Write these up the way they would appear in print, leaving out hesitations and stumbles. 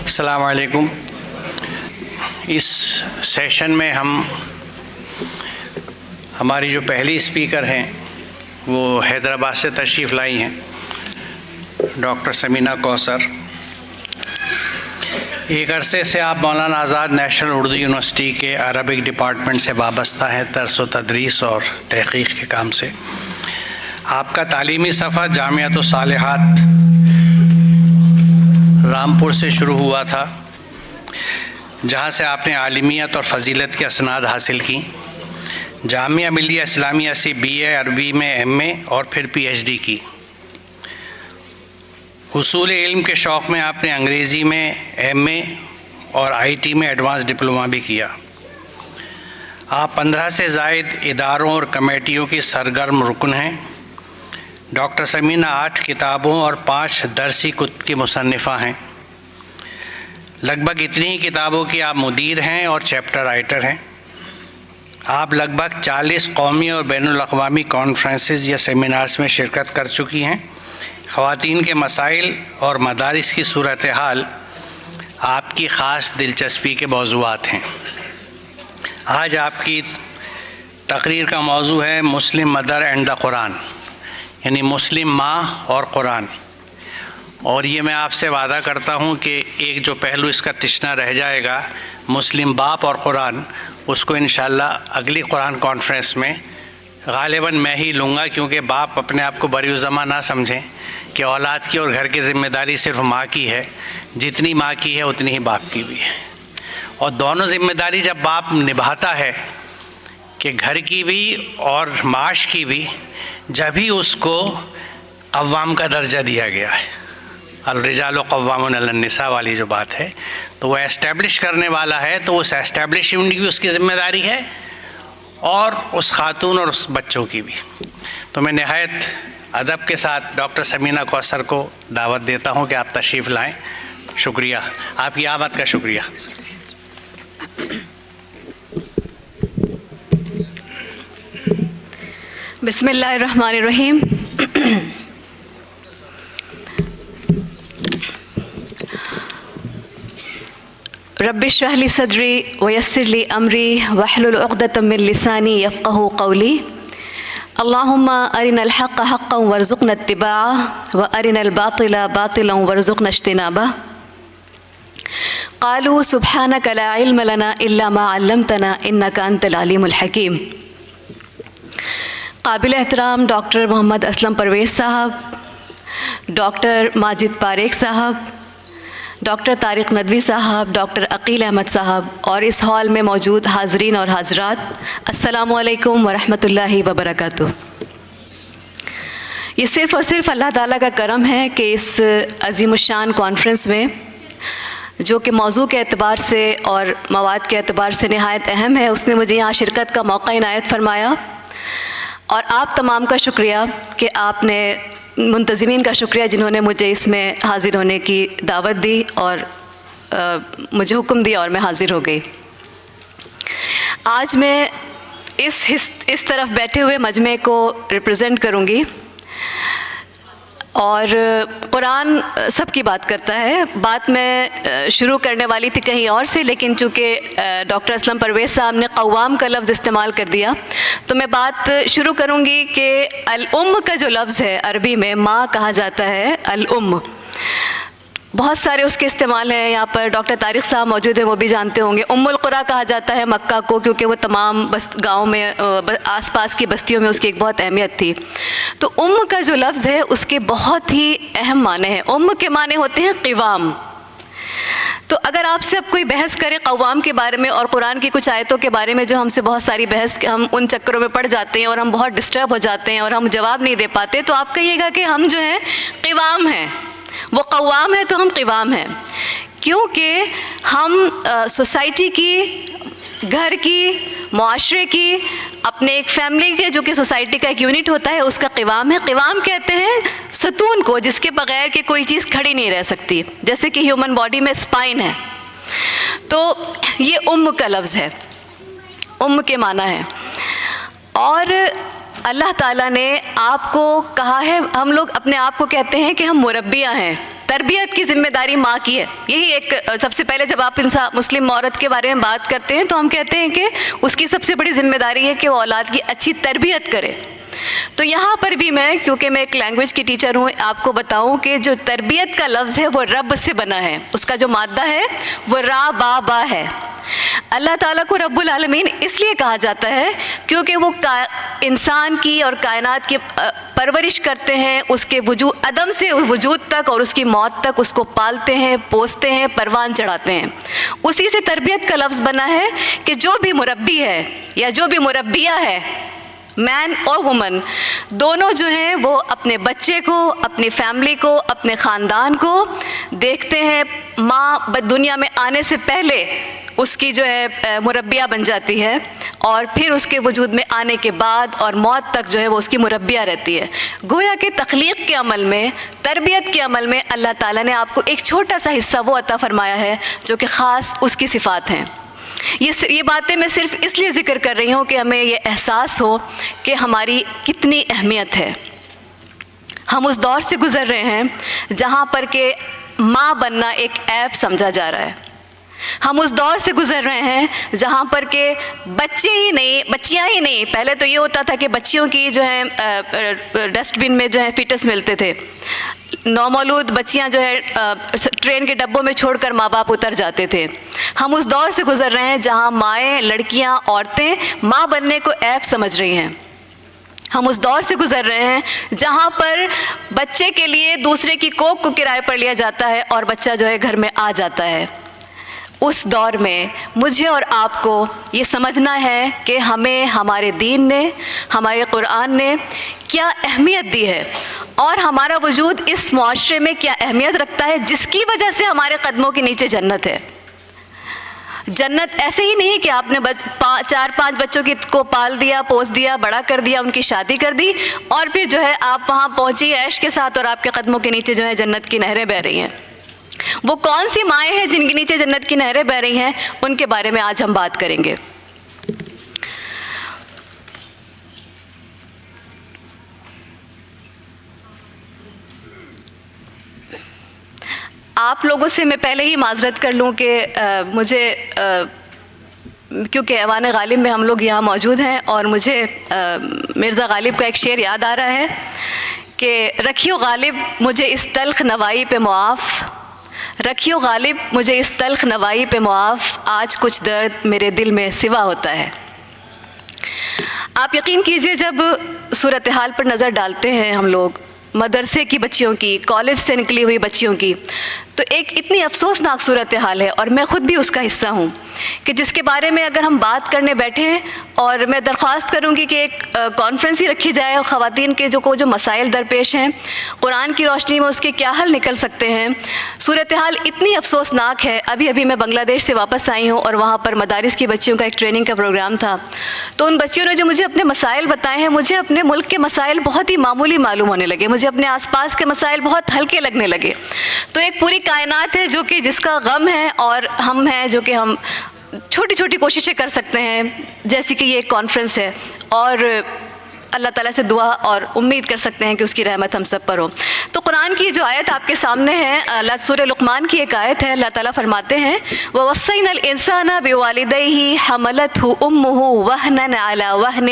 السلام علیکم۔ اس سیشن میں ہماری جو پہلی اسپیکر ہیں وہ حیدرآباد سے تشریف لائی ہیں، ڈاکٹر سمینہ کوثر۔ ایک عرصے سے آپ مولانا آزاد نیشنل اردو یونیورسٹی کے عربک ڈپارٹمنٹ سے وابستہ ہیں، درس و تدریس اور تحقیق کے کام سے۔ آپ کا تعلیمی سفر جامعۃ الصالحات رامپور سے شروع ہوا تھا، جہاں سے آپ نے عالمیت اور فضیلت کی اسناد حاصل کی۔ جامعہ ملیہ اسلامیہ سے BA عربی میں MA اور پھر PhD کی۔ حصول علم کے شوق میں آپ نے انگریزی میں MA اور IT میں ایڈوانس ڈپلومہ بھی کیا۔ آپ 15 سے زائد اداروں اور کمیٹیوں کی سرگرم رکن ہیں۔ ڈاکٹر سمینہ 8 کتابوں اور 5 درسی کتب کی مصنفہ ہیں۔ لگ بھگ اتنی ہی کتابوں کی آپ مدیر ہیں اور چیپٹر رائٹر ہیں۔ آپ لگ بھگ 40 قومی اور بین الاقوامی کانفرنسز یا سیمینارز میں شرکت کر چکی ہیں۔ خواتین کے مسائل اور مدارس کی صورتحال آپ کی خاص دلچسپی کے موضوعات ہیں۔ آج آپ کی تقریر کا موضوع ہے مسلم مدر اینڈ دا قرآن، یعنی مسلم ماں اور قرآن۔ اور یہ میں آپ سے وعدہ کرتا ہوں کہ ایک جو پہلو اس کا تشنا رہ جائے گا، مسلم باپ اور قرآن، اس کو انشاءاللہ اگلی قرآن کانفرنس میں غالباً میں ہی لوں گا، کیونکہ باپ اپنے آپ کو بری الزماں نہ سمجھیں کہ اولاد کی اور گھر کی ذمہ داری صرف ماں کی ہے۔ جتنی ماں کی ہے اتنی ہی باپ کی بھی ہے، اور دونوں ذمہ داری جب باپ نبھاتا ہے کہ گھر کی بھی اور معاش کی بھی، جب ہی اس کو قوام کا درجہ دیا گیا ہے۔ الرجال قوامون علی النساء والی جو بات ہے، تو وہ اسٹیبلش کرنے والا ہے، تو اس اسٹیبلشمنٹ کی اس کی ذمہ داری ہے، اور اس خاتون اور اس بچوں کی بھی۔ تو میں نہایت ادب کے ساتھ ڈاکٹر سمینہ کوثر کو دعوت دیتا ہوں کہ آپ تشریف لائیں۔ شکریہ، آپ کی آمد کا شکریہ۔ بسم اللہ الرحمن الرحیم۔ رب اشرح لی صدری ویسر لی امری واحلل عقدۃ من لسانی یفقہوا قولی۔ اللہم ارنا الحق حقا وارزقنا اتباعہ وارنا الباطل باطلا وارزقنا اجتنابہ۔ قالوا سبحانک لا علم لنا الا ما علمتنا انک انت العلیم الحکیم۔ قابل احترام ڈاکٹر محمد اسلم پرویز صاحب، ڈاکٹر ماجد پاریک صاحب، ڈاکٹر طارق ندوی صاحب، ڈاکٹر عقیل احمد صاحب، اور اس ہال میں موجود حاضرین اور حاضرات، السلام علیکم ورحمۃ اللہ وبرکاتہ۔ یہ صرف اور صرف اللہ تعالیٰ کا کرم ہے کہ اس عظیم الشان کانفرنس میں، جو کہ موضوع کے اعتبار سے اور مواد کے اعتبار سے نہایت اہم ہے، اس نے مجھے یہاں شرکت کا موقع عنایت فرمایا، اور آپ تمام کا شکریہ کہ آپ نے منتظمین کا شکریہ جنہوں نے مجھے اس میں حاضر ہونے کی دعوت دی اور مجھے حکم دیا اور میں حاضر ہو گئی۔ آج میں اس طرف بیٹھے ہوئے مجمع کو ریپرزینٹ کروں گی، اور قرآن سب کی بات کرتا ہے۔ بات میں شروع کرنے والی تھی کہیں اور سے، لیکن چونکہ ڈاکٹر اسلم پرویز صاحب نے قوام کا لفظ استعمال کر دیا، تو میں بات شروع کروں گی کہ الام کا جو لفظ ہے، عربی میں ماں کہا جاتا ہے، الام، بہت سارے اس کے استعمال ہیں۔ یہاں پر ڈاکٹر طارق صاحب موجود ہیں، وہ بھی جانتے ہوں گے۔ القریٰ کہا جاتا ہے مکہ کو، کیونکہ وہ تمام گاؤں میں آس پاس کی بستیوں میں اس کی ایک بہت اہمیت تھی۔ تو کا جو لفظ ہے اس کے بہت ہی اہم معنی ہیں۔ کے معنی ہوتے ہیں قوام۔ تو اگر آپ سے اب کوئی بحث کرے قوام کے بارے میں اور قرآن کی کچھ آیتوں کے بارے میں، جو ہم سے بہت ساری بحث، ہم ان چکروں میں پڑ جاتے ہیں اور ہم بہت ڈسٹرب ہو جاتے ہیں اور ہم جواب نہیں دے پاتے، تو آپ کہیے گا کہ ہم جو ہیں قوام ہیں، وہ قوام ہے تو ہم قوام ہیں، کیونکہ ہم سوسائٹی کی، گھر کی، معاشرے کی، اپنے ایک فیملی کے، جو کہ سوسائٹی کا ایک یونٹ ہوتا ہے، اس کا قوام ہے۔ قوام کہتے ہیں ستون کو، جس کے بغیر کہ کوئی چیز کھڑی نہیں رہ سکتی، جیسے کہ ہیومن باڈی میں اسپائن ہے۔ تو یہ کا لفظ ہے، کے معنی ہے۔ اور اللہ تعالیٰ نے آپ کو کہا ہے، ہم لوگ اپنے آپ کو کہتے ہیں کہ ہم مربیہ ہیں، تربیت کی ذمہ داری ماں کی ہے. یہی ایک سب سے پہلے جب آپ مسلم عورت کے بارے میں بات کرتے ہیں تو ہم کہتے ہیں کہ اس کی سب سے بڑی ذمہ داری ہے کہ وہ اولاد کی اچھی تربیت کرے. تو یہاں پر بھی میں، کیونکہ میں ایک لینگویج کی ٹیچر ہوں، آپ کو بتاؤں کہ جو تربیت کا لفظ ہے وہ رب سے بنا ہے. اس کا جو مادہ ہے وہ را با با ہے. اللہ تعالیٰ کو رب العالمین اس لیے کہا جاتا ہے کیونکہ وہ انسان کی اور کائنات کی پرورش کرتے ہیں، اس کے عدم سے وجود تک اور اس کی موت تک اس کو پالتے ہیں، پوستے ہیں، پروان چڑھاتے ہیں. اسی سے تربیت کا لفظ بنا ہے کہ جو بھی مربی ہے یا جو بھی مربیہ ہے، مین اور وومن دونوں جو ہیں وہ اپنے بچے کو، اپنی فیملی کو، اپنے خاندان کو دیکھتے ہیں. ماں دنیا میں آنے سے پہلے اس کی جو ہے مربیہ بن جاتی ہے، اور پھر اس کے وجود میں آنے کے بعد اور موت تک جو ہے وہ اس کی مربیہ رہتی ہے. گویا کہ تخلیق کے عمل میں، تربیت کے عمل میں اللہ تعالیٰ نے آپ کو ایک چھوٹا سا حصہ وہ عطا فرمایا ہے جو کہ خاص اس کی صفات ہیں. یہ باتیں میں صرف اس لیے ذکر کر رہی ہوں کہ ہمیں یہ احساس ہو کہ ہماری کتنی اہمیت ہے. ہم اس دور سے گزر رہے ہیں جہاں پر کہ ماں بننا ایک عیب سمجھا جا رہا ہے. ہم اس دور سے گزر رہے ہیں جہاں پر کہ بچیاں ہی نہیں، پہلے تو یہ ہوتا تھا کہ بچیوں کی جو ہے ڈسٹ بن میں جو ہے فیٹس ملتے تھے. نومولود بچیاں جو ہے ٹرین کے ڈبوں میں چھوڑ کر ماں باپ اتر جاتے تھے. ہم اس دور سے گزر رہے ہیں جہاں مائیں، لڑکیاں، عورتیں ماں بننے کو عیب سمجھ رہی ہیں. ہم اس دور سے گزر رہے ہیں جہاں پر بچے کے لیے دوسرے کی کوکھ کو کرائے پر لیا جاتا ہے اور بچہ جو ہے گھر میں آ جاتا ہے. اس دور میں مجھے اور آپ کو یہ سمجھنا ہے کہ ہمیں ہمارے دین نے، ہمارے قرآن نے کیا اہمیت دی ہے اور ہمارا وجود اس معاشرے میں کیا اہمیت رکھتا ہے، جس کی وجہ سے ہمارے قدموں کے نیچے جنت ہے. جنت ایسے ہی نہیں کہ آپ نے 4-5 بچوں کو پال دیا، پوس دیا، بڑا کر دیا، ان کی شادی کر دی اور پھر جو ہے آپ وہاں پہنچی عیش کے ساتھ اور آپ کے قدموں کے نیچے جو ہے جنت کی نہریں بہہ رہی ہیں. وہ کون سی مائیں ہیں جن کے نیچے جنت کی نہریں بہہ رہی ہیں، ان کے بارے میں آج ہم بات کریں گے. آپ لوگوں سے میں پہلے ہی معذرت کر لوں کہ مجھے کیونکہ ایوان غالب میں ہم لوگ یہاں موجود ہیں اور مجھے مرزا غالب کا ایک شعر یاد آ رہا ہے کہ رکھیو غالب مجھے اس تلخ نوائی پہ معاف، رکھیو غالب مجھے اس تلخ نوائی پہ معاف، آج کچھ درد میرے دل میں سوا ہوتا ہے. آپ یقین کیجئے جب صورتحال پر نظر ڈالتے ہیں ہم لوگ مدرسے کی بچیوں کی، کالج سے نکلی ہوئی بچیوں کی، تو ایک اتنی افسوسناک صورتحال ہے اور میں خود بھی اس کا حصہ ہوں کہ جس کے بارے میں اگر ہم بات کرنے بیٹھیں اور میں درخواست کروں گی کہ ایک کانفرنس ہی رکھی جائے اور خواتین کے جو مسائل درپیش ہیں قرآن کی روشنی میں اس کے کیا حل نکل سکتے ہیں. صورتحال اتنی افسوسناک ہے. ابھی میں بنگلہ دیش سے واپس آئی ہوں اور وہاں پر مدارس کی بچیوں کا ایک ٹریننگ کا پروگرام تھا. تو ان بچیوں نے جو مجھے اپنے مسائل بتائے ہیں، مجھے اپنے ملک کے مسائل بہت ہی معمولی معلوم ہونے لگے، مجھے اپنے آس پاس کے مسائل بہت ہلکے لگنے لگے. تو ایک پوری کائنات ہے جو کہ جس کا غم ہے اور ہم ہیں جو کہ ہم چھوٹی چھوٹی کوششیں کر سکتے ہیں، جیسے کہ یہ ایک کانفرنس ہے، اور اللہ تعالیٰ سے دعا اور امید کر سکتے ہیں کہ اس کی رحمت ہم سب پر ہو. تو قرآن کی جو آیت آپ کے سامنے ہے، سورہ لقمان کی ایک آیت ہے. اللہ تعالیٰ فرماتے ہیں وَوَصَّيْنَا الْإِنسَانَ بِوَالِدَيْهِ حَمَلَتْهُ أُمُّهُ وَهْنًا عَلَى وَهْنٍ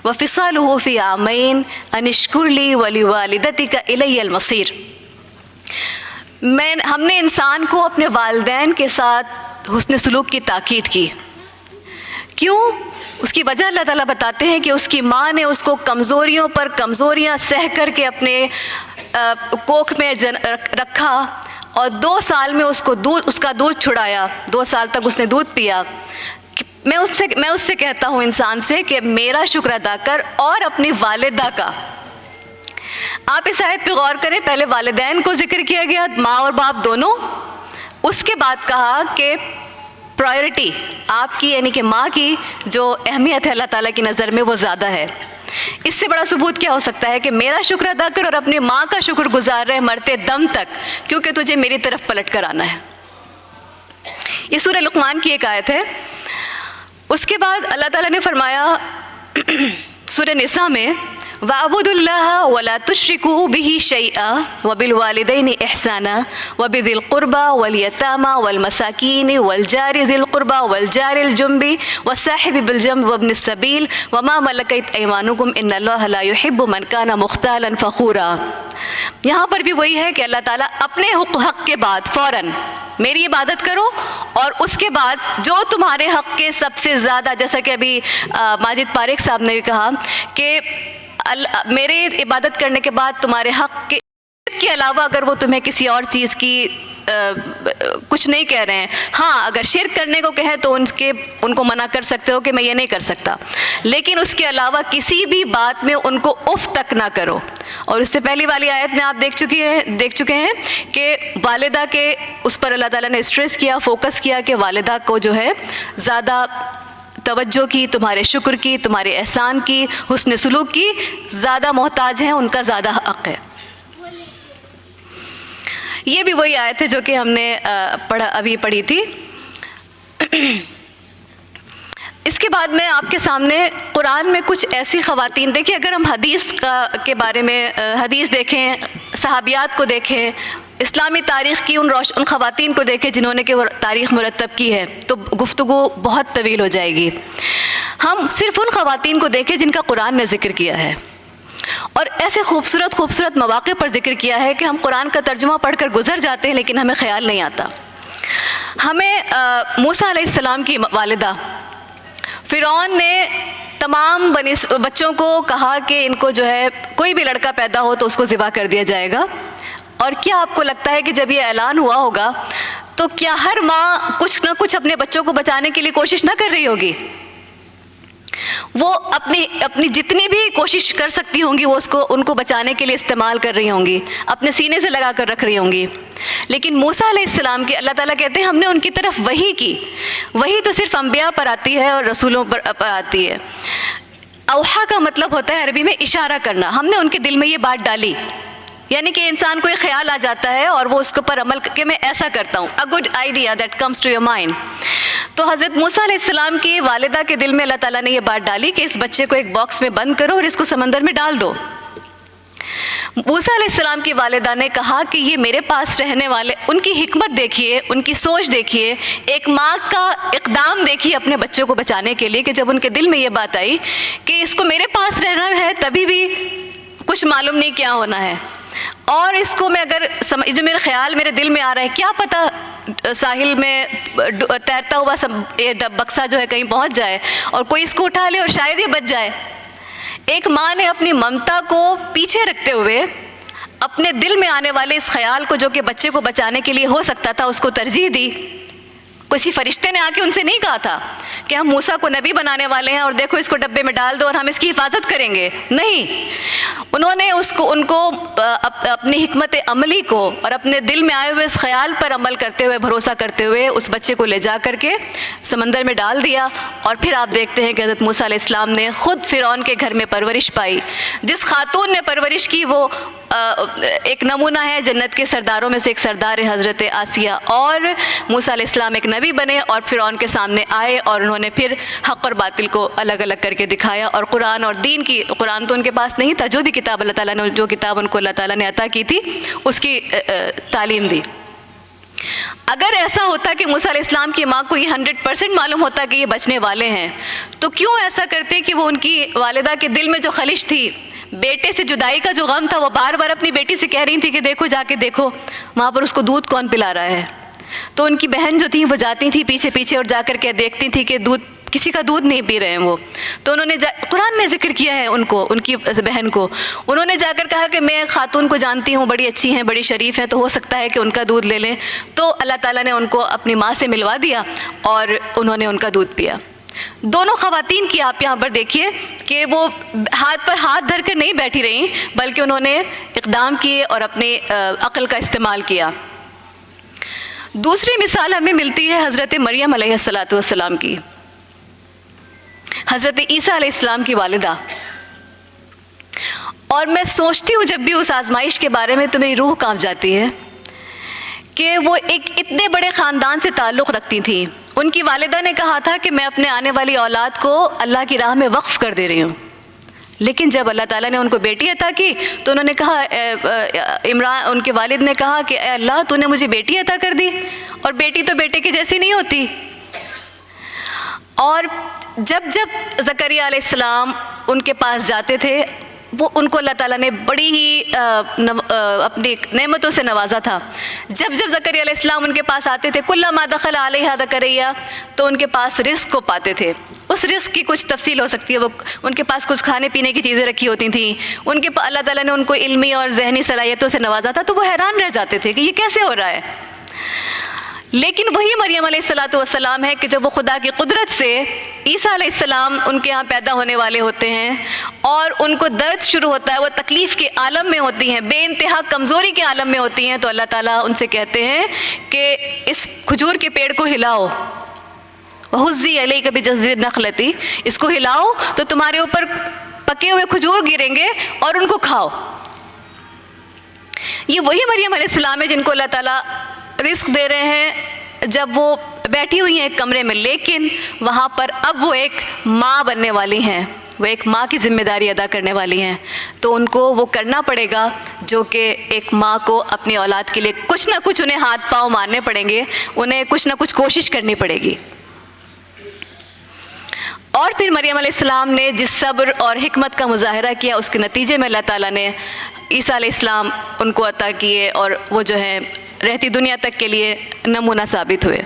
وَفِصَالُهُ فِي عَامَيْنِ أَنِ اشْكُرْ لِي وَلِوَالِدَتِكَ إِلَيَّ الْمَصِيرُ. ہم نے انسان کو اپنے والدین کے ساتھ حسن سلوک کی تاکید کی. کیوں؟ اس کی وجہ اللہ تعالیٰ بتاتے ہیں کہ اس کی ماں نے اس کو کمزوریوں پر کمزوریاں سہ کر کے اپنے کوکھ میں رکھا اور 2 سال میں اس کا دودھ چھڑایا. 2 سال تک اس نے دودھ پیا. میں اس سے کہتا ہوں انسان سے کہ میرا شکر ادا کر اور اپنی والدہ کا. آپ اس آیت پہ غور کریں، پہلے والدین کو ذکر کیا گیا، ماں اور باپ دونوں. اس کے بعد کہا کہ پرائیورٹی آپ کی یعنی کہ ماں کی جو اہمیت ہے اللہ تعالیٰ کی نظر میں وہ زیادہ ہے. اس سے بڑا ثبوت کیا ہو سکتا ہے کہ میرا شکر ادا کر اور اپنی ماں کا شکر گزار رہے مرتے دم تک، کیونکہ تجھے میری طرف پلٹ کر آنا ہے. یہ سورہ لقمان کی ایک آیت ہے. اس کے بعد اللہ تعالیٰ نے فرمایا سورہ نساء میں وَاعْبُدُوا اللَّهَ وَلَا تُشْرِكُوا بِهِ شَيْئًا وَبِالْوَالِدَيْنِ إِحْسَانًا وَبِذِي الْقُرْبَى وَالْيَتَامَى وَالْمَسَاكِينِ وَالْجَارِ ذِي الْقُرْبَى وَالْجَارِ الْجُنبِ وَالصَّاحِبِ بِالْجَنبِ وَابْنِ السَّبِيلِ وَمَا مَلَكَتْ أَيْمَانُكُمْ إِنَّ اللَّهَ لَا يُحِبُّ مَنْ كَانَ مُخْتَالًا فَخُورًا۔ یہاں پر بھی وہی ہے کہ اللہ تعالیٰ اپنے حق کے بعد فوراً میری عبادت کرو، اور اس کے بعد جو تمہارے حق کے سب سے زیادہ، جیسا کہ ابھی ماجد پاریک صاحب نے بھی کہا کہ میرے عبادت کرنے کے بعد تمہارے حق کے علاوہ اگر وہ تمہیں کسی اور چیز کی کچھ نہیں کہہ رہے ہیں، ہاں اگر شرک کرنے کو کہیں تو ان کو منع کر سکتے ہو کہ میں یہ نہیں کر سکتا، لیکن اس کے علاوہ کسی بھی بات میں ان کو اف تک نہ کرو۔ اور اس سے پہلی والی آیت میں آپ دیکھ چکے ہیں کہ والدہ کے اس پر اللہ تعالیٰ نے اسٹریس کیا، فوکس کیا کہ والدہ کو جو ہے زیادہ توجہ کی، تمہارے شکر کی، تمہارے احسان کی، حسن سلوک کی زیادہ محتاج ہیں، ان کا زیادہ حق ہے۔ یہ بھی وہی آیت ہے جو کہ ہم نے ابھی پڑھی تھی۔ اس کے بعد میں آپ کے سامنے قرآن میں کچھ ایسی خواتین، دیکھیں اگر ہم حدیث کے بارے میں حدیث دیکھیں، صحابیات کو دیکھیں، اسلامی تاریخ کی ان خواتین کو دیکھیں جنہوں نے کہ وہ تاریخ مرتب کی ہے، تو گفتگو بہت طویل ہو جائے گی۔ ہم صرف ان خواتین کو دیکھیں جن کا قرآن نے ذکر کیا ہے، اور ایسے خوبصورت مواقع پر ذکر کیا ہے کہ ہم قرآن کا ترجمہ پڑھ کر گزر جاتے ہیں لیکن ہمیں خیال نہیں آتا۔ ہمیں موسیٰ علیہ السلام کی والدہ، فرعون نے تمام بچوں کو کہا کہ ان کو جو ہے کوئی بھی لڑکا پیدا ہو تو اس کو ذبح کر دیا جائے گا، اور کیا آپ کو لگتا ہے کہ جب یہ اعلان ہوا ہوگا تو کیا ہر ماں کچھ نہ کچھ اپنے بچوں کو بچانے کے لیے کوشش نہ کر رہی ہوگی؟ وہ اپنی جتنی بھی کوشش کر سکتی ہوں گی وہ ان کو بچانے کے لیے استعمال کر رہی ہوں گی، اپنے سینے سے لگا کر رکھ رہی ہوں گی۔ لیکن موسیٰ علیہ السلام کی اللہ تعالیٰ کہتے ہیں ہم نے ان کی طرف وحی کی۔ وحی تو صرف انبیاء پر آتی ہے اور رسولوں پر آتی ہے۔ اوحا کا مطلب ہوتا ہے عربی میں اشارہ کرنا۔ ہم نے ان کے دل میں یہ بات ڈالی، یعنی کہ انسان کو ایک خیال آ جاتا ہے اور وہ اس کے پر عمل کر کے میں ایسا کرتا ہوں، a good idea that comes to your mind۔ تو حضرت موسیٰ علیہ السلام کی والدہ کے دل میں اللہ تعالیٰ نے یہ بات ڈالی کہ اس بچے کو ایک باکس میں بند کرو اور اس کو سمندر میں ڈال دو۔ موسیٰ علیہ السلام کی والدہ نے کہا کہ یہ میرے پاس رہنے والے، ان کی حکمت دیکھیے، ان کی سوچ دیکھیے، ایک ماں کا اقدام دیکھیے اپنے بچوں کو بچانے کے لیے، کہ جب ان کے دل میں یہ بات آئی کہ اس کو میرے پاس رہنا ہے تبھی بھی کچھ معلوم نہیں کیا ہونا ہے، اور اس کو میں اگر جو میرا خیال میرے دل میں آ رہا ہے، کیا پتہ ساحل میں تیرتا ہوا بکسا جو ہے کہیں پہنچ جائے اور کوئی اس کو اٹھا لے اور شاید یہ بچ جائے۔ ایک ماں نے اپنی ممتا کو پیچھے رکھتے ہوئے اپنے دل میں آنے والے اس خیال کو جو کہ بچے کو بچانے کے لیے ہو سکتا تھا اس کو ترجیح دی۔ کسی فرشتے نے آ کے ان سے نہیں کہا تھا کہ ہم موسیٰ کو نبی بنانے والے ہیں اور دیکھو اس کو ڈبے میں ڈال دو اور ہم اس کی حفاظت کریں گے، نہیں، انہوں نے ان کو اپنی حکمت عملی کو اور اپنے دل میں آئے ہوئے اس خیال پر عمل کرتے ہوئے، بھروسہ کرتے ہوئے اس بچے کو لے جا کر کے سمندر میں ڈال دیا، اور پھر آپ دیکھتے ہیں کہ حضرت موسیٰ علیہ السلام نے خود فرعون کے گھر میں پرورش پائی۔ جس خاتون نے پرورش کی وہ ایک نمونہ ہے جنت کے سرداروں میں سے ایک سردار ہے حضرت آسیہ، اور موسیٰ علیہ السلام ایک نبی بنے اور فرعون کے سامنے آئے اور انہوں نے پھر حق اور باطل کو الگ الگ کر کے دکھایا، اور قرآن اور دین کی، قرآن تو ان کے پاس نہیں تھا، جو بھی کتاب اللہ تعالیٰ نے، جو کتاب ان کو اللہ تعالیٰ نے عطا کی تھی اس کی تعلیم دی۔ اگر ایسا ہوتا کہ موسیٰ علیہ السلام کی ماں کو یہ 100% معلوم ہوتا کہ یہ بچنے والے ہیں، تو کیوں ایسا کرتے کہ وہ ان کی والدہ کے دل میں جو خلش تھی، بیٹے سے جدائی کا جو غم تھا، وہ بار بار اپنی بیٹی سے کہہ رہی تھی کہ دیکھو جا کے دیکھو وہاں پر اس کو دودھ کون پلا رہا ہے، تو ان کی بہن جو تھیں وہ جاتی تھیں پیچھے پیچھے اور جا کر کے دیکھتی تھیں کہ کسی کا دودھ نہیں پی رہے ہیں وہ، تو انہوں نے قرآن نے ذکر کیا ہے ان کو، ان کی بہن کو، انہوں نے جا کر کہا کہ میں خاتون کو جانتی ہوں، بڑی اچھی ہیں، بڑی شریف ہیں، تو ہو سکتا ہے کہ ان کا دودھ لے لیں، تو اللہ تعالیٰ نے ان کو اپنی ماں سے ملوا دیا اور انہوں نے ان کا دودھ پیا۔ دونوں خواتین کی آپ یہاں پر دیکھیے کہ وہ ہاتھ پر ہاتھ دھر کر نہیں بیٹھی رہیں، بلکہ انہوں نے اقدام کیے اور اپنی عقل کا استعمال کیا۔ دوسری مثال ہمیں ملتی ہے حضرت مریم علیہ السلام کی، حضرت عیسیٰ علیہ السلام کی والدہ، اور میں سوچتی ہوں جب بھی اس آزمائش کے بارے میں تو میری روح کانپ جاتی ہے کہ وہ ایک اتنے بڑے خاندان سے تعلق رکھتی تھیں۔ ان کی والدہ نے کہا تھا کہ میں اپنے آنے والی اولاد کو اللہ کی راہ میں وقف کر دے رہی ہوں، لیکن جب اللہ تعالیٰ نے ان کو بیٹی عطا کی تو انہوں نے کہا، عمران ان کے والد نے کہا کہ اے اللہ تو نے مجھے بیٹی عطا کر دی، اور بیٹی تو بیٹے کی جیسی نہیں ہوتی۔ اور جب زکریا علیہ السلام ان کے پاس جاتے تھے، وہ ان کو اللہ تعالیٰ نے بڑی ہی اپنی نعمتوں سے نوازا تھا۔ جب زکریا علیہ السلام ان کے پاس آتے تھے، کلما دخل علیہا زکریا، تو ان کے پاس رزق کو پاتے تھے۔ اس رزق کی کچھ تفصیل ہو سکتی ہے، وہ ان کے پاس کچھ کھانے پینے کی چیزیں رکھی ہوتی تھیں، اللہ تعالیٰ نے ان کو علمی اور ذہنی صلاحیتوں سے نوازا تھا، تو وہ حیران رہ جاتے تھے کہ یہ کیسے ہو رہا ہے۔ لیکن وہی مریم علیہ السلام ہے کہ جب وہ خدا کی قدرت سے عیسیٰ علیہ السلام ان کے ہاں پیدا ہونے والے ہوتے ہیں اور ان کو درد شروع ہوتا ہے، وہ تکلیف کے عالم میں ہوتی ہیں، بے انتہا کمزوری کے عالم میں ہوتی ہیں، تو اللہ تعالیٰ ان سے کہتے ہیں کہ اس کھجور کے پیڑ کو ہلاؤ، وَهُزِّي عَلَيْكَ بِجَذْعِ النَّخْلَةِ، اس کو ہلاؤ تو تمہارے اوپر پکے ہوئے کھجور گریں گے اور ان کو کھاؤ۔ یہ وہی مریم علیہ السلام ہے جن کو اللہ تعالیٰ رزق دے رہے ہیں جب وہ بیٹھی ہوئی ہیں ایک کمرے میں، لیکن وہاں پر اب وہ ایک ماں بننے والی ہیں، وہ ایک ماں کی ذمہ داری ادا کرنے والی ہیں، تو ان کو وہ کرنا پڑے گا جو کہ ایک ماں کو اپنی اولاد کے لیے کچھ نہ کچھ انہیں ہاتھ پاؤں مارنے پڑیں گے، انہیں کچھ نہ کچھ کوشش کرنی پڑے گی۔ اور پھر مریم علیہ السلام نے جس صبر اور حکمت کا مظاہرہ کیا، اس کے نتیجے میں اللہ تعالیٰ نے عیسیٰ علیہ السلام ان کو عطا کیے، اور وہ جو ہے رہتی دنیا تک کے لیے نمونہ ثابت ہوئے۔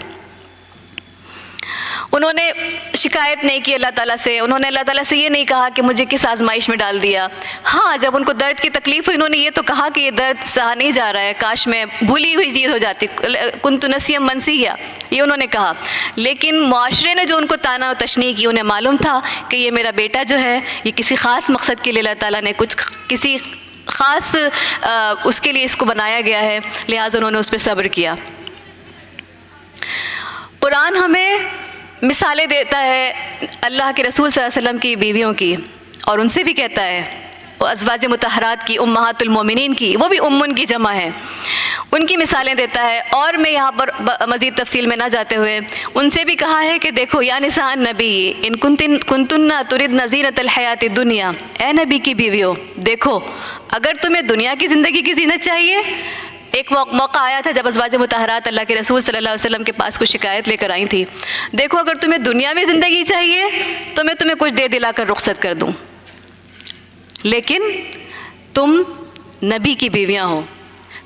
انہوں نے شکایت نہیں کی اللہ تعالیٰ سے، انہوں نے اللہ تعالیٰ سے یہ نہیں کہا کہ مجھے کس آزمائش میں ڈال دیا۔ ہاں، جب ان کو درد کی تکلیف ہوئی، انہوں نے یہ تو کہا کہ یہ درد سہا نہیں جا رہا ہے، کاش میں بھولی ہوئی چیز ہو جاتی، کنت نسیا منسیا، یہ انہوں نے کہا۔ لیکن معاشرے نے جو ان کو طعنہ و تشنیع کی، انہیں معلوم تھا کہ یہ میرا بیٹا جو ہے یہ کسی خاص مقصد کے لیے اللہ تعالیٰ نے کسی خاص اس کے لیے اس کو بنایا گیا ہے، لہٰذا انہوں نے اس پہ صبر کیا۔ قرآن ہمیں مثالیں دیتا ہے اللہ کے رسول صلی اللہ علیہ وسلم کی بیویوں کی، اور ان سے بھی کہتا ہے، ازواج مطہرات کی، امہات المومنین کی، وہ بھی امن کی جمع ہے، ان کی مثالیں دیتا ہے۔ اور میں یہاں پر مزید تفصیل میں نہ جاتے ہوئے ان سے بھی کہا ہے کہ دیکھو یا نساء النبی ان کنتن تردن زینۃ الحیات الدنیا، اے نبی کی بیویوں دیکھو، اگر تمہیں دنیا کی زندگی کی زینت چاہیے، ایک موقع آیا تھا جب ازواج مطہرات اللہ کے رسول صلی اللہ علیہ وسلم کے پاس کچھ شکایت لے کر آئی تھی، دیکھو اگر تمہیں دنیاوی زندگی چاہیے تو میں تمہیں کچھ دے دلا کر رخصت کر دوں، لیکن تم نبی کی بیویاں ہو،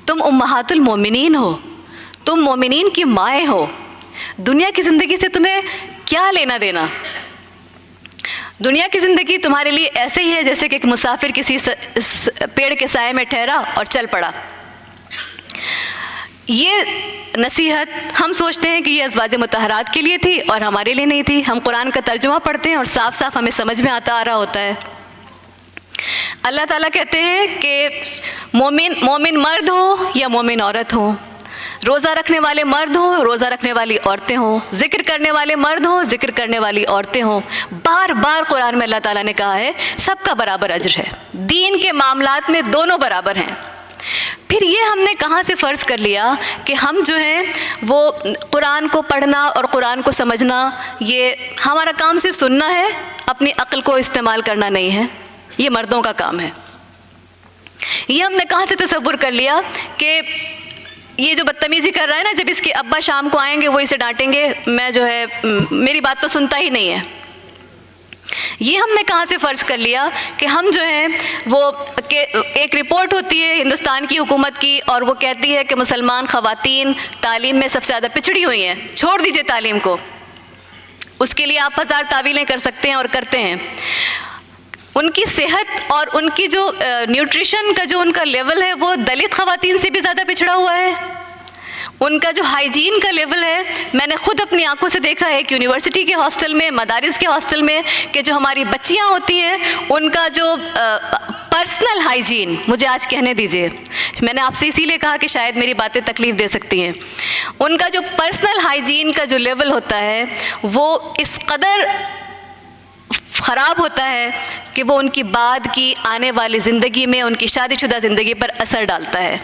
تم امہات المومنین ہو، تم مومنین کی مائیں ہو، دنیا کی زندگی سے تمہیں کیا لینا دینا؟ دنیا کی زندگی تمہارے لیے ایسے ہی ہے جیسے کہ ایک مسافر کسی پیڑ کے سائے میں ٹھہرا اور چل پڑا۔ یہ نصیحت ہم سوچتے ہیں کہ یہ ازواج مطہرات کے لیے تھی اور ہمارے لیے نہیں تھی۔ ہم قرآن کا ترجمہ پڑھتے ہیں اور صاف صاف ہمیں سمجھ میں آ رہا ہوتا ہے۔ اللہ تعالیٰ کہتے ہیں کہ مومن مرد ہو یا مومن عورت ہو، روزہ رکھنے والے مرد ہوں، روزہ رکھنے والی عورتیں ہوں، ذکر کرنے والے مرد ہوں، ذکر کرنے والی عورتیں ہوں، بار بار قرآن میں اللہ تعالیٰ نے کہا ہے سب کا برابر اجر ہے، دین کے معاملات میں دونوں برابر ہیں۔ پھر یہ ہم نے کہاں سے فرض کر لیا کہ ہم جو ہیں وہ قرآن کو پڑھنا اور قرآن کو سمجھنا، یہ ہمارا کام صرف سننا ہے، اپنی عقل کو استعمال کرنا نہیں ہے، یہ مردوں کا کام ہے۔ یہ ہم نے کہاں سے تصور کر لیا کہ یہ جو بدتمیزی کر رہا ہے نا، جب اس کے ابا شام کو آئیں گے وہ اسے ڈانٹیں گے، میں جو ہے میری بات تو سنتا ہی نہیں ہے۔ یہ ہم نے کہاں سے فرض کر لیا کہ ہم جو ہیں وہ ایک رپورٹ ہوتی ہے ہندوستان کی حکومت کی اور وہ کہتی ہے کہ مسلمان خواتین تعلیم میں سب سے زیادہ پچھڑی ہوئی ہیں، چھوڑ دیجئے تعلیم کو، اس کے لیے آپ ہزار تعویلیں کر سکتے ہیں اور کرتے ہیں۔ ان کی صحت اور ان کی جو نیوٹریشن کا جو ان کا لیول ہے وہ دلت خواتین سے بھی زیادہ پچھڑا ہوا ہے۔ ان کا جو ہائیجین کا لیول ہے، میں نے خود اپنی آنکھوں سے دیکھا ہے کہ یونیورسٹی کے ہاسٹل میں، مدارس کے ہاسٹل میں، کہ جو ہماری بچیاں ہوتی ہیں ان کا جو پرسنل ہائیجین، مجھے آج کہنے دیجئے، میں نے آپ سے اسی لیے کہا کہ شاید میری باتیں تکلیف دے سکتی ہیں، ان کا جو پرسنل ہائیجین کا جو لیول ہوتا ہے وہ اس قدر خراب ہوتا ہے کہ وہ ان کی بعد کی آنے والی زندگی میں، ان کی شادی شدہ زندگی پر اثر ڈالتا ہے۔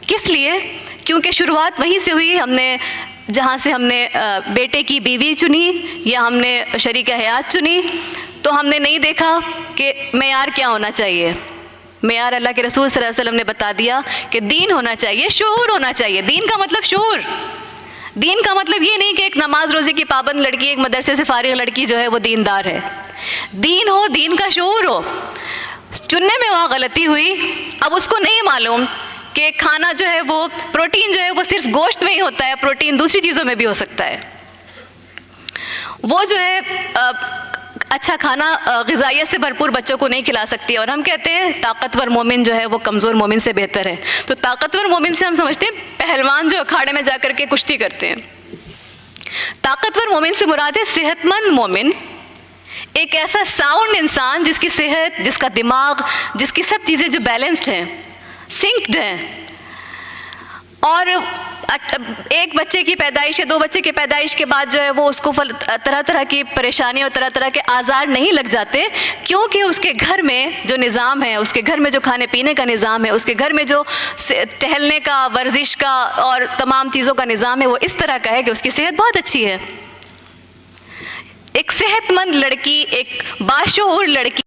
کس لیے؟ کیونکہ شروعات وہیں سے ہوئی، ہم نے جہاں سے ہم نے بیٹے کی بیوی چنی یا ہم نے شریک حیات چنی، تو ہم نے نہیں دیکھا کہ معیار کیا ہونا چاہیے. معیار اللہ کے رسول صلی اللہ علیہ وسلم نے بتا دیا کہ دین ہونا چاہیے, شعور ہونا چاہیے. دین کا مطلب شعور. دین کا مطلب یہ نہیں کہ ایک نماز روزے کی پابند لڑکی, ایک مدرسے سے فارغ لڑکی جو ہے وہ دیندار ہے. دین ہو, دین کا شعور ہو. چننے میں وہاں غلطی ہوئی. اب اس کو نہیں معلوم کہ کھانا جو ہے وہ پروٹین جو ہے وہ صرف گوشت میں ہی ہوتا ہے, پروٹین دوسری چیزوں میں بھی ہو سکتا ہے. وہ جو ہے اچھا کھانا غذائیت سے بھرپور بچوں کو نہیں کھلا سکتی, اور ہم کہتے ہیں طاقتور مومن جو ہے وہ کمزور مومن سے بہتر ہے. تو طاقتور مومن سے ہم سمجھتے ہیں پہلوان جو اکھاڑے میں جا کر کے کشتی کرتے ہیں. طاقتور مومن سے مراد ہے صحت مند مومن, ایک ایسا ساؤنڈ انسان جس کی صحت, جس کا دماغ, جس کی سب چیزیں جو بیلنسڈ ہیں, سنکڈ ہیں. اور ایک بچے کی پیدائش یا 2 بچے کی پیدائش کے بعد جو ہے وہ اس کو طرح طرح کی پریشانی اور طرح طرح کے آزار نہیں لگ جاتے, کیونکہ اس کے گھر میں جو نظام ہے, اس کے گھر میں جو کھانے پینے کا نظام ہے, اس کے گھر میں جو ٹہلنے کا, ورزش کا اور تمام چیزوں کا نظام ہے وہ اس طرح کا ہے کہ اس کی صحت بہت اچھی ہے. ایک صحت مند لڑکی, ایک باشعور لڑکی,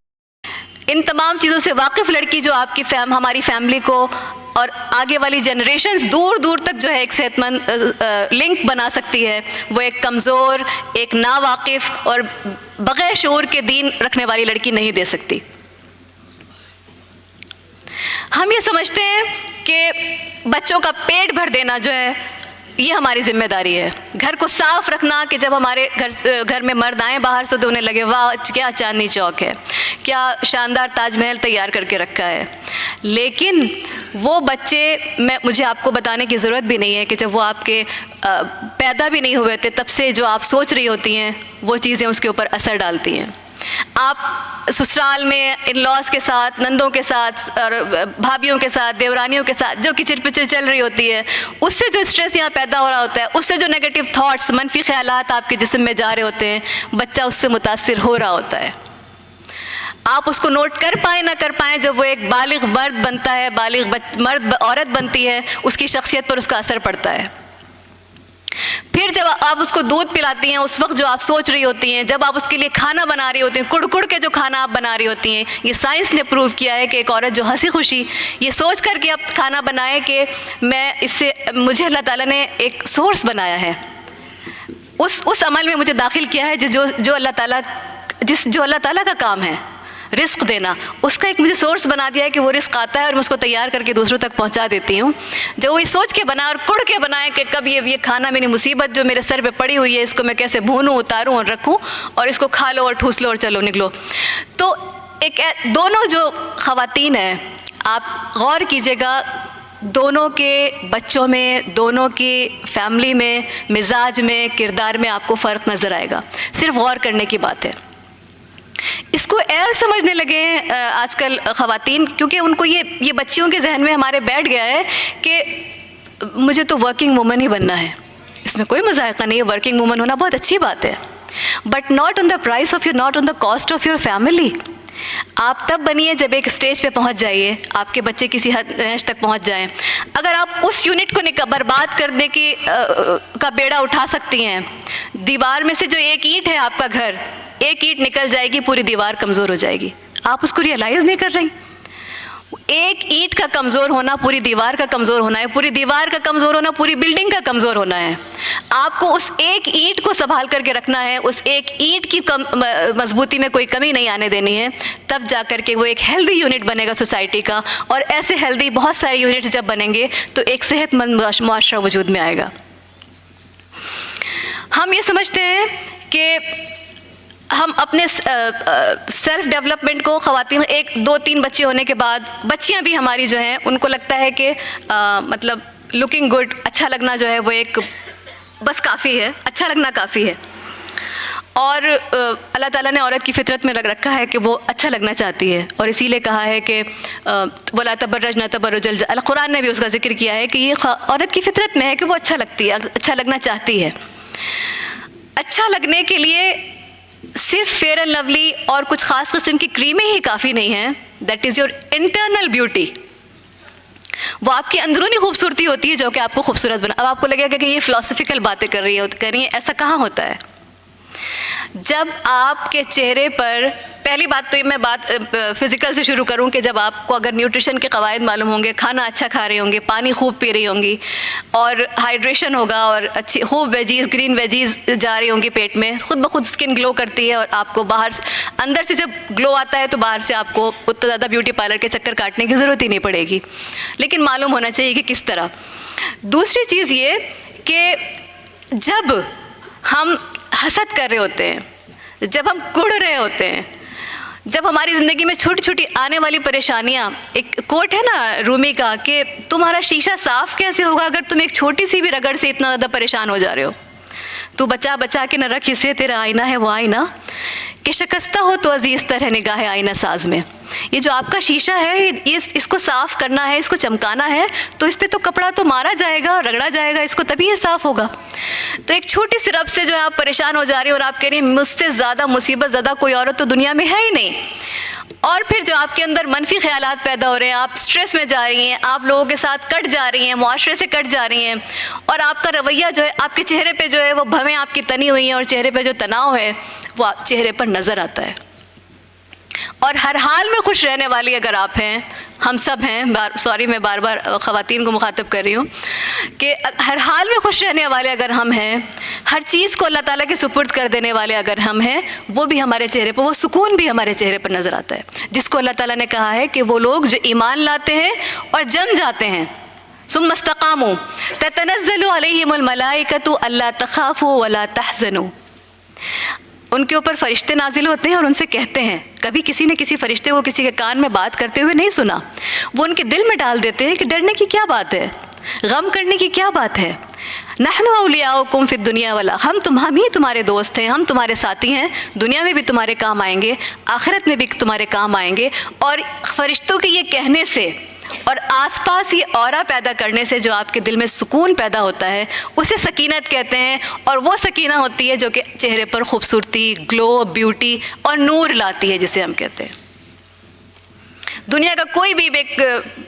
ان تمام چیزوں سے واقف لڑکی جو آپ کی ہماری فیملی کو اور آگے والی جنریشنز دور دور تک جو ہے ایک صحت مند لنک بنا سکتی ہے, وہ ایک کمزور, ایک ناواقف اور بغیر شعور کے دین رکھنے والی لڑکی نہیں دے سکتی. ہم یہ سمجھتے ہیں کہ بچوں کا پیٹ بھر دینا جو ہے یہ ہماری ذمہ داری ہے. گھر کو صاف رکھنا کہ جب ہمارے گھر میں مرد آئیں باہر سے تو انہیں لگے واہ کیا چاندنی چوک ہے, کیا شاندار تاج محل تیار کر کے رکھا ہے. لیکن وہ بچے, مجھے آپ کو بتانے کی ضرورت بھی نہیں ہے کہ جب وہ آپ کے پیدا بھی نہیں ہوئے تھے تب سے جو آپ سوچ رہی ہوتی ہیں وہ چیزیں اس کے اوپر اثر ڈالتی ہیں. آپ سسرال میں ان لاز کے ساتھ, نندوں کے ساتھ اور بھابھیوں کے ساتھ, دیورانیوں کے ساتھ جو کچر پچر چل رہی ہوتی ہے, اس سے جو اسٹریس یہاں پیدا ہو رہا ہوتا ہے, اس سے جو نیگیٹو تھاٹس, منفی خیالات آپ کے جسم میں جا رہے ہوتے ہیں, بچہ اس سے متاثر ہو رہا ہوتا ہے. آپ اس کو نوٹ کر پائیں نہ کر پائیں, جب وہ ایک بالغ مرد بنتا ہے, بالغ مرد عورت بنتی ہے, اس کی شخصیت پر اس کا اثر پڑتا ہے. پھر جب آپ اس کو دودھ پلاتی ہیں اس وقت جو آپ سوچ رہی ہوتی ہیں, جب آپ اس کے لیے کھانا بنا رہی ہوتی ہیں, کڑ کڑ کے جو کھانا آپ بنا رہی ہوتی ہیں, یہ سائنس نے پروو کیا ہے کہ ایک عورت جو ہنسی خوشی یہ سوچ کر کے اب کھانا بنائے کہ میں اس سے, مجھے اللہ تعالیٰ نے ایک سورس بنایا ہے, اس عمل میں مجھے داخل کیا ہے جو اللہ تعالیٰ کا کام ہے رزق دینا, اس کا ایک مجھے سورس بنا دیا ہے کہ وہ رزق آتا ہے اور میں اس کو تیار کر کے دوسروں تک پہنچا دیتی ہوں. جب وہ یہ سوچ کے بنا اور کڑ کے بنائے کہ کب یہ کھانا میری مصیبت جو میرے سر پہ پڑی ہوئی ہے اس کو میں کیسے بھونوں, اتاروں اور رکھوں اور اس کو کھا لو اور ٹھوس لو اور چلو نکلو. تو ایک دونوں جو خواتین ہیں آپ غور کیجیے گا, دونوں کے بچوں میں, دونوں کی فیملی میں, مزاج میں, کردار میں آپ کو فرق نظر آئے گا. صرف غور کرنے کی بات ہے. اس کو ایسا سمجھنے لگے ہیں آج کل خواتین, کیونکہ ان کو یہ بچیوں کے ذہن میں ہمارے بیٹھ گیا ہے کہ مجھے تو ورکنگ وومن ہی بننا ہے. اس میں کوئی مذائقہ نہیں ہے, ورکنگ وومن ہونا بہت اچھی بات ہے, but not on the price of your, not on the cost of your family. آپ تب بنیے جب ایک اسٹیج پہ پہنچ جائیے, آپ کے بچے کسی حد تک پہنچ جائیں. اگر آپ اس یونٹ کو برباد کرنے کا بیڑا اٹھا سکتی ہیں, دیوار میں سے جو ایک اینٹ ہے آپ کا گھر, ایک اینٹ نکل جائے گی, پوری دیوار کمزور ہو جائے گی. آپ اس کو ریئلائز نہیں کر رہی. ایک اینٹ کا کمزور ہونا پوری دیوار کا کمزور ہونا ہے, پوری دیوار کا کمزور ہونا پوری بلڈنگ کا کمزور ہونا ہے. آپ کو اس ایک اینٹ کو سنبھال کر کے رکھنا ہے, اس ایک اینٹ کی مضبوطی میں کوئی کمی نہیں آنے دینی ہے, تب جا کر کے وہ ایک ہیلدی یونٹ بنے گا سوسائٹی کا. اور ایسے ہیلدی بہت سارے یونٹ جب بنیں گے تو ایک صحت مند معاشرہ وجود میں آئے گا. ہم یہ سمجھتے ہیں کہ ہم اپنے سیلف ڈیولپمنٹ کو, خواتین 1 2 3 بچے ہونے کے بعد, بچیاں بھی ہماری جو ہیں ان کو لگتا ہے کہ مطلب لکنگ گڈ, اچھا لگنا جو ہے وہ ایک بس کافی ہے, اچھا لگنا کافی ہے. اور اللہ تعالیٰ نے عورت کی فطرت میں لگ رکھا ہے کہ وہ اچھا لگنا چاہتی ہے, اور اسی لیے کہا ہے کہ وَلَا تَبَرَّجْنَ تَبَرُّجَ الْجَاهِلِيَّةِ, قرآن نے بھی اس کا ذکر کیا ہے کہ یہ عورت کی فطرت میں ہے کہ وہ اچھا لگتی ہے, اچھا لگنا چاہتی ہے. اچھا لگنے کے لیے صرف فیئر اینڈ لولی اور کچھ خاص قسم کی کریمیں ہی کافی نہیں ہیں. That is your internal beauty. وہ آپ کی اندرونی خوبصورتی ہوتی ہے جو کہ آپ کو خوبصورت بنا. اب آپ کو لگے گا کہ یہ فلاسفیکل باتیں کر رہی ہیں, ایسا کہاں ہوتا ہے. جب آپ کے چہرے پر، پہلی بات تو یہ میں بات فزیکل سے شروع کروں کہ جب آپ کو اگر نیوٹریشن کے قواعد معلوم ہوں گے، کھانا اچھا کھا رہے ہوں گے، پانی خوب پی رہی ہوں گی اور ہائیڈریشن ہوگا اور اچھی خوب ویجیز، گرین ویجیز جا رہی ہوں گی پیٹ میں، خود بخود اسکن گلو کرتی ہے اور آپ کو باہر اندر سے جب گلو آتا ہے تو باہر سے آپ کو اتنا زیادہ بیوٹی پارلر کے چکر کاٹنے کی ضرورت ہی نہیں پڑے گی، لیکن معلوم ہونا چاہیے کہ کس طرح۔ دوسری چیز یہ کہ جب ہم حسد کر رہے ہوتے ہیں، جب ہم کڑ رہے ہوتے ہیں، جب ہماری زندگی میں چھوٹی چھوٹی آنے والی پریشانیاں، ایک کوٹ ہے نا رومی کا کہ تمہارا شیشہ صاف کیسے ہوگا اگر تم ایک چھوٹی سی بھی رگڑ سے اتنا زیادہ پریشان ہو جا رہے ہو، تو بچا بچا کے نہ رکھ اسے تیرا آئینہ ہے وہ آئینہ کہ شکستہ ہو تو عزیز تر ہے نگاہ آئینہ ساز میں۔ یہ جو آپ کا شیشہ ہے، اس کو صاف کرنا ہے، اس کو چمکانا ہے، تو اس پہ تو کپڑا تو مارا جائے گا، رگڑا جائے گا، اس کو تبھی یہ صاف ہوگا۔ تو ایک چھوٹی سی رب سے جو ہے آپ پریشان ہو جا رہی ہیں اور آپ کہہ رہی ہیں مجھ سے زیادہ مصیبت زدہ کوئی عورت تو دنیا میں ہے ہی نہیں، اور پھر جو آپ کے اندر منفی خیالات پیدا ہو رہے ہیں، آپ سٹریس میں جا رہی ہیں، آپ لوگوں کے ساتھ کٹ جا رہی ہیں، معاشرے سے کٹ جا رہی ہیں، اور آپ کا رویہ جو ہے، آپ کے چہرے پہ جو ہے وہ بھویں آپ کی تنی ہوئی ہیں اور چہرے پہ جو تناؤ ہے وہ چہرے پر نظر آتا ہے۔ اور ہر حال میں خوش رہنے والی اگر آپ ہیں، ہم سب ہیں، سوری میں بار بار خواتین کو مخاطب کر رہی ہوں کہ ہر حال میں خوش رہنے والے اگر ہم ہیں، ہر چیز کو اللہ تعالیٰ کے سپرد کر دینے والے اگر ہم ہیں، وہ بھی ہمارے چہرے پر، وہ سکون بھی ہمارے چہرے پر نظر آتا ہے، جس کو اللہ تعالیٰ نے کہا ہے کہ وہ لوگ جو ایمان لاتے ہیں اور جم جاتے ہیں، ثم استقاموا تتنزل علیہم الملائکۃ الا تخافوا ولا تحزنوا، ان کے اوپر فرشتے نازل ہوتے ہیں اور ان سے کہتے ہیں، کبھی کسی نے کسی فرشتے کو کسی کے کان میں بات کرتے ہوئے نہیں سنا، وہ ان کے دل میں ڈال دیتے ہیں کہ ڈرنے کی کیا بات ہے، غم کرنے کی کیا بات ہے، نحن اولیاؤکم فی الدنیا والا، ہم ہی تمہارے دوست ہیں، ہم تمہارے ساتھی ہیں، دنیا میں بھی تمہارے کام آئیں گے، آخرت میں بھی تمہارے کام آئیں گے۔ اور فرشتوں کے یہ کہنے سے اور آس پاس یہ اورا پیدا کرنے سے جو آپ کے دل میں سکون پیدا ہوتا ہے، اسے سکینت کہتے ہیں، اور وہ سکینہ ہوتی ہے جو کہ چہرے پر خوبصورتی، گلو، بیوٹی اور نور لاتی ہے، جسے ہم کہتے ہیں۔ دنیا کا کوئی بھی ایک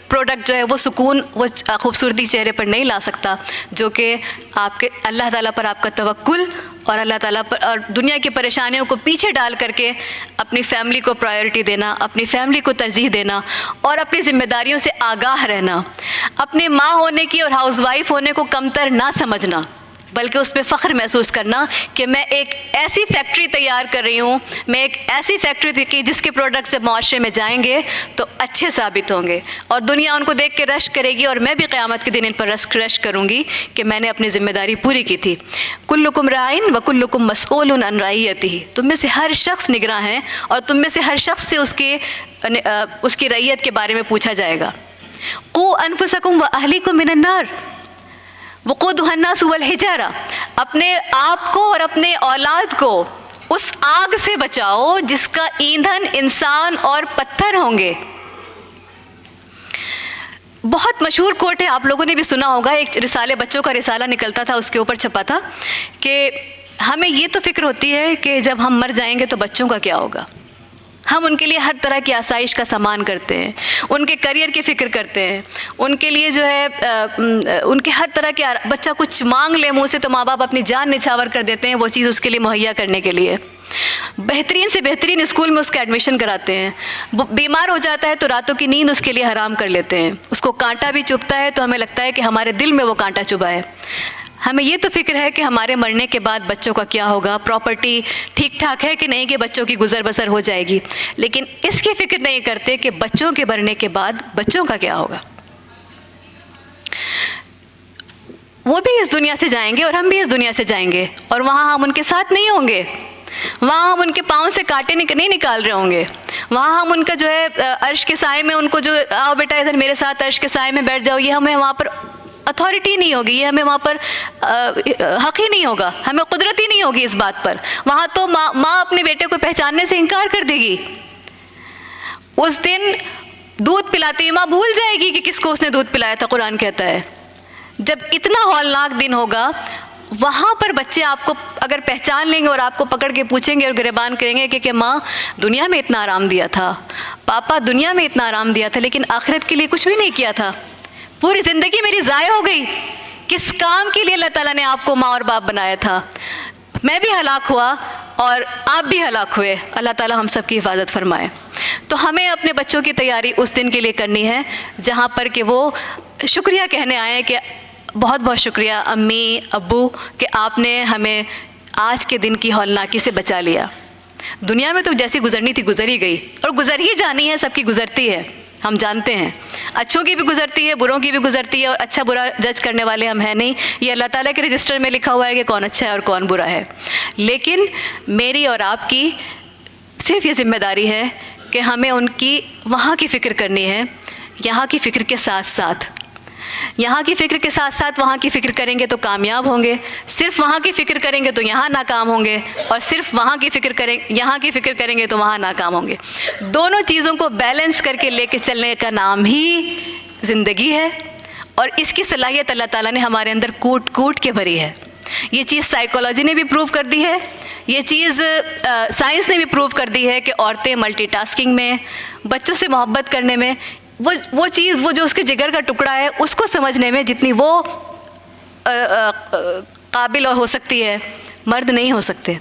پروڈکٹ جو ہے وہ سکون، وہ خوبصورتی چہرے پر نہیں لا سکتا، جو کہ آپ کے اللہ تعالیٰ پر آپ کا توکل اور اللہ تعالیٰ پر اور دنیا کی پریشانیوں کو پیچھے ڈال کر کے اپنی فیملی کو پرائیورٹی دینا، اپنی فیملی کو ترجیح دینا اور اپنی ذمہ داریوں سے آگاہ رہنا، اپنے ماں ہونے کی اور ہاؤس وائف ہونے کو کمتر نہ سمجھنا، بلکہ اس پہ فخر محسوس کرنا کہ میں ایک ایسی فیکٹری تیار کر رہی ہوں، میں ایک ایسی فیکٹری کی جس کے پروڈکٹس جب معاشرے میں جائیں گے تو اچھے ثابت ہوں گے اور دنیا ان کو دیکھ کے رشک کرے گی، اور میں بھی قیامت کے دن ان پر رشک کروں گی کہ میں نے اپنی ذمہ داری پوری کی تھی۔ کلکم راعٍ وکلکم مسئول عن رعیتہ، تم میں سے ہر شخص نگراں ہے اور تم میں سے ہر شخص سے اس کی رعیت کے بارے میں پوچھا جائے گا۔ قوا انفسکم واہلیکم من النار وقودها الناس والحجارہ، اپنے آپ کو اور اپنے اولاد کو اس آگ سے بچاؤ جس کا ایندھن انسان اور پتھر ہوں گے۔ بہت مشہور کوٹ ہے، آپ لوگوں نے بھی سنا ہوگا، ایک رسالے بچوں کا رسالہ نکلتا تھا، اس کے اوپر چھپا تھا کہ ہمیں یہ تو فکر ہوتی ہے کہ جب ہم مر جائیں گے تو بچوں کا کیا ہوگا، ہم ان کے لیے ہر طرح کی آسائش کا سامان کرتے ہیں، ان کے کریئر کی فکر کرتے ہیں، ان کے لیے جو ہے ان کے ہر طرح کے، بچہ کچھ مانگ لے منہ سے تو ماں باپ اپنی جان نچھاور کر دیتے ہیں وہ چیز اس کے لیے مہیا کرنے کے لیے، بہترین سے بہترین اسکول میں اس کا ایڈمیشن کراتے ہیں، بیمار ہو جاتا ہے تو راتوں کی نیند اس کے لیے حرام کر لیتے ہیں، اس کو کانٹا بھی چبھتا ہے تو ہمیں لگتا ہے کہ ہمارے دل میں وہ کانٹا چبھا ہے۔ ہمیں یہ تو فکر ہے کہ ہمارے مرنے کے بعد بچوں کا کیا ہوگا، پراپرٹی ٹھیک ٹھاک ہے کہ نہیں کہ بچوں کی گزر بسر ہو جائے گی، لیکن اس کی فکر نہیں کرتے کہ بچوں کے مرنے کے بعد بچوں کا کیا ہوگا۔ وہ بھی اس دنیا سے جائیں گے اور ہم بھی اس دنیا سے جائیں گے، اور وہاں ہم ان کے ساتھ نہیں ہوں گے، وہاں ہم ان کے پاؤں سے کانٹے نہیں نکال رہے ہوں گے، وہاں ہم ان کا جو ہے عرش کے سائے میں ان کو جو آؤ بیٹا ادھر میرے ساتھ عرش کے سائے میں بیٹھ جاؤ، یہ ہمیں وہاں پر اتھارٹی نہیں ہوگی، یہ ہمیں وہاں پر حق ہی نہیں ہوگا، ہمیں قدرت ہی نہیں ہوگی اس بات پر۔ وہاں تو ماں اپنے بیٹے کو پہچاننے سے انکار کر دے گی، اس دن دودھ پلاتی ہوئی ماں بھول جائے گی کہ کس کو اس نے دودھ پلایا تھا، قرآن کہتا ہے۔ جب اتنا ہولناک دن ہوگا، وہاں پر بچے آپ کو اگر پہچان لیں گے اور آپ کو پکڑ کے پوچھیں گے اور گریبان کریں گے کہ ماں دنیا میں اتنا آرام دیا تھا، پاپا دنیا میں اتنا آرام دیا تھا، لیکن آخرت کے لیے کچھ بھی نہیں کیا تھا، پوری زندگی میری ضائع ہو گئی، کس کام کے لیے اللہ تعالیٰ نے آپ کو ماں اور باپ بنایا تھا، میں بھی ہلاک ہوا اور آپ بھی ہلاک ہوئے، اللہ تعالیٰ ہم سب کی حفاظت فرمائے۔ تو ہمیں اپنے بچوں کی تیاری اس دن کے لیے کرنی ہے جہاں پر کہ وہ شکریہ کہنے آئے کہ بہت بہت شکریہ امی ابو کہ آپ نے ہمیں آج کے دن کی ہولناکی سے بچا لیا۔ دنیا میں تو جیسی گزرنی تھی گزر ہی گئی، اور گزر ہی جانی ہے، سب کی گزرتی ہے، ہم جانتے ہیں، اچھوں کی بھی گزرتی ہے، بروں کی بھی گزرتی ہے، اور اچھا برا جج کرنے والے ہم ہیں نہیں، یہ اللہ تعالیٰ کے رجسٹر میں لکھا ہوا ہے کہ کون اچھا ہے اور کون برا ہے۔ لیکن میری اور آپ کی صرف یہ ذمہ داری ہے کہ ہمیں ان کی وہاں کی فکر کرنی ہے، یہاں کی فکر کے ساتھ ساتھ، یہاں کی فکر کے ساتھ ساتھ وہاں کی فکر کریں گے تو کامیاب ہوں گے، صرف وہاں کی فکر کریں گے تو یہاں ناکام ہوں گے، اور صرف وہاں کی فکر کریں یہاں کی فکر کریں گے تو وہاں ناکام ہوں گے۔ دونوں چیزوں کو بیلنس کر کے لے کے چلنے کا نام ہی زندگی ہے، اور اس کی صلاحیت اللہ تعالیٰ نے ہمارے اندر کوٹ کوٹ کے بھری ہے۔ یہ چیز سائیکالوجی نے بھی پروو کر دی ہے، یہ چیز سائنس نے بھی پروو کر دی ہے کہ عورتیں ملٹی ٹاسکنگ میں، بچوں سے محبت کرنے میں، وہ چیز وہ جو اس کے جگر کا ٹکڑا ہے اس کو سمجھنے میں جتنی وہ قابل ہو سکتی ہے، مرد نہیں ہو سکتے۔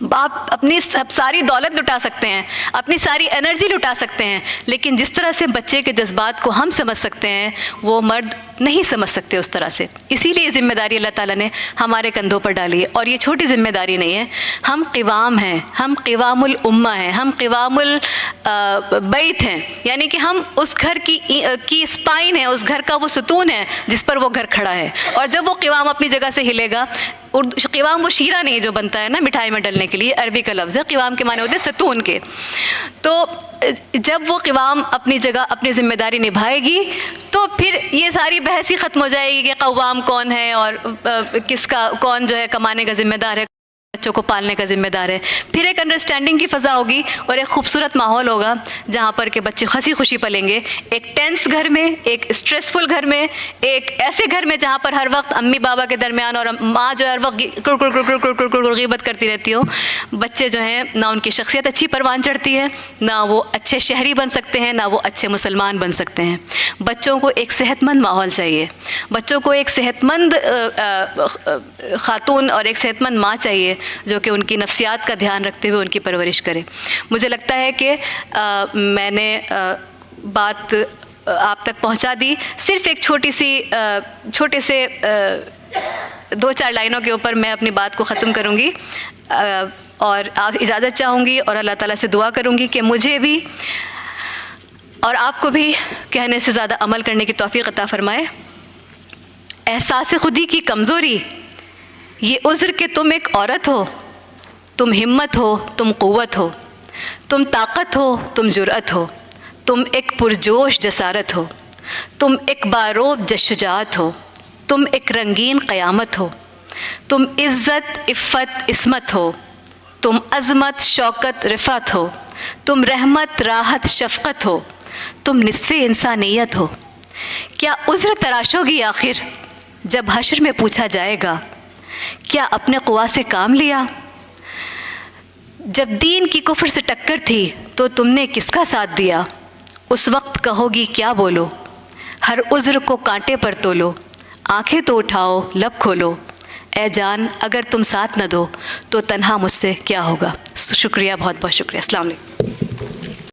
باپ اپنی ساری دولت لٹا سکتے ہیں، اپنی ساری انرجی لٹا سکتے ہیں، لیکن جس طرح سے بچے کے جذبات کو ہم سمجھ سکتے ہیں وہ مرد نہیں سمجھ سکتے اس طرح سے۔ اسی لیے ذمہ داری اللہ تعالیٰ نے ہمارے کندھوں پر ڈالی ہے، اور یہ چھوٹی ذمہ داری نہیں ہے، ہم قوام ہیں، ہم قوام الامہ ہیں، ہم قوام البیت ہیں، یعنی کہ ہم اس گھر کی اسپائن ہے، اس گھر کا وہ ستون ہے جس پر وہ گھر کھڑا ہے، اور جب وہ قوام اپنی جگہ سے ہلے گا، قوام وہ شیرہ نہیں جو بنتا ہے نا مٹھائی میں ڈلنے کے لیے، عربی کا لفظ ہے، قوام کے معنی ہوتے ہیں ستون کے، تو جب وہ قوام اپنی جگہ اپنی ذمہ داری نبھائے گی تو پھر یہ ساری بحث ہی ختم ہو جائے گی کہ قوام کون ہے اور کون جو ہے کمانے کا ذمہ دار ہے، بچوں کو پالنے کا ذمہ دار ہے۔ پھر ایک انڈرسٹینڈنگ کی فضا ہوگی اور ایک خوبصورت ماحول ہوگا جہاں پر کہ بچے ہنسی خوشی پلیں گے، ایک ٹینس گھر میں، ایک اسٹریسفل گھر میں، ایک ایسے گھر میں جہاں پر ہر وقت امی بابا کے درمیان اور ماں جو ہر وقت غیبت کرتی رہتی ہو، بچے جو ہیں نہ ان کی شخصیت اچھی پروان چڑھتی ہے، نہ وہ اچھے شہری بن سکتے ہیں، نہ وہ اچھے مسلمان بن سکتے ہیں۔ بچوں کو ایک صحت مند ماحول چاہیے، بچوں کو ایک صحت مند خاتون اور ایک صحت مند ماں چاہیے جو کہ ان کی نفسیات کا دھیان رکھتے ہوئے ان کی پرورش کرے۔ مجھے لگتا ہے کہ میں نے بات آپ تک پہنچا دی۔ صرف ایک چھوٹے سے 2-4 لائنوں کے اوپر میں اپنی بات کو ختم کروں گی، اور آپ اجازت چاہوں گی اور اللہ تعالیٰ سے دعا کروں گی کہ مجھے بھی اور آپ کو بھی کہنے سے زیادہ عمل کرنے کی توفیق عطا فرمائے۔ احساس خودی کی کمزوری یہ عذر کہ تم ایک عورت ہو، تم ہمت ہو، تم قوت ہو، تم طاقت ہو، تم جرأت ہو، تم ایک پرجوش جسارت ہو، تم ایک باروب شجاعت ہو، تم ایک رنگین قیامت ہو، تم عزت عفت عصمت ہو، تم عظمت شوکت رفعت ہو، تم رحمت راحت شفقت ہو، تم نصف انسانیت ہو۔ کیا عذر تراشو گی آخر جب حشر میں پوچھا جائے گا کیا اپنے قوا سے کام لیا؟ جب دین کی کفر سے ٹکر تھی تو تم نے کس کا ساتھ دیا؟ اس وقت کہو گی کیا بولو؟ ہر عذر کو کانٹے پر تولو، آنکھیں تو اٹھاؤ لب کھولو، اے جان اگر تم ساتھ نہ دو تو تنہا مجھ سے کیا ہوگا۔ شکریہ، بہت بہت شکریہ۔ السلام علیکم۔